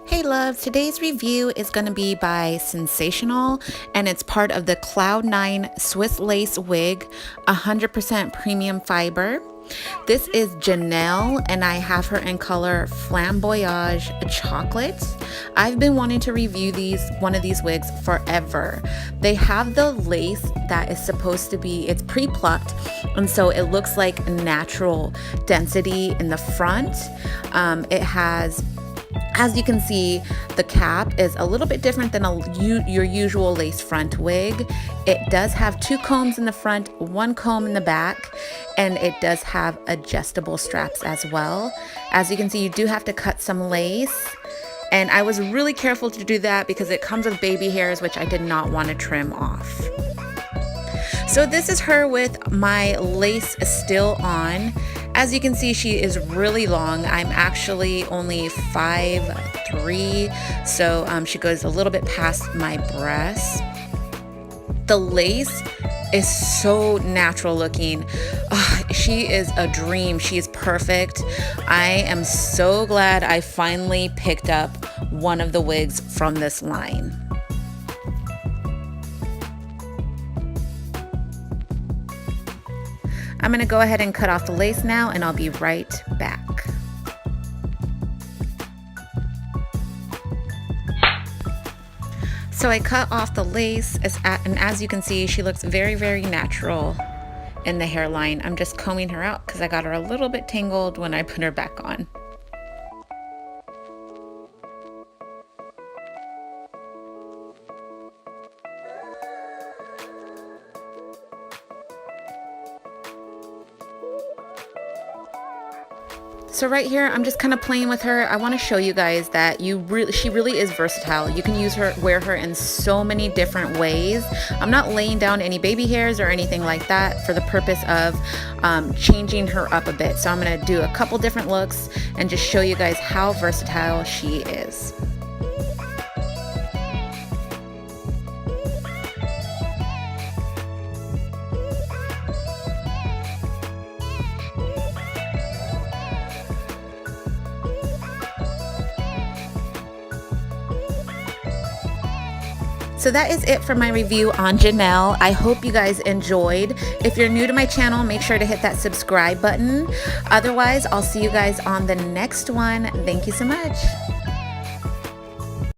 Hey love, today's review is going to be by Sensationnel and it's part of the Cloud 9 Swiss Lace Wig, 100% premium fiber. This is Janelle and I have her in color Flamboyage Chocolate. I've been wanting to review one of these wigs forever. They have the lace that is supposed to be, it's pre-plucked, and so it looks like natural density in the front. It has, as you can see, the cap is a little bit different than your usual lace front wig. It does have 2 combs in the front, 1 comb in the back, and it does have adjustable straps as well. As you can see, you do have to cut some lace, and I was really careful to do that because it comes with baby hairs, which I did not want to trim off. So this is her with my lace still on. As you can see, she is really long. I'm actually only 5'3", so she goes a little bit past my breast. The lace is so natural looking. She is a dream. She is perfect. I am so glad I finally picked up one of the wigs from this line. I'm going to go ahead and cut off the lace now, and I'll be right back. So I cut off the lace, and as you can see, she looks very, very natural in the hairline. I'm just combing her out because I got her a little bit tangled when I put her back on. So right here, I'm just kind of playing with her. I want to show you guys that she really is versatile. You can wear her in so many different ways. I'm not laying down any baby hairs or anything like that for the purpose of changing her up a bit. So I'm going to do a couple different looks and just show you guys how versatile she is. So that is it for my review on Janelle. I hope you guys enjoyed. If you're new to my channel, make sure to hit that subscribe button. Otherwise, I'll see you guys on the next one. Thank you so much.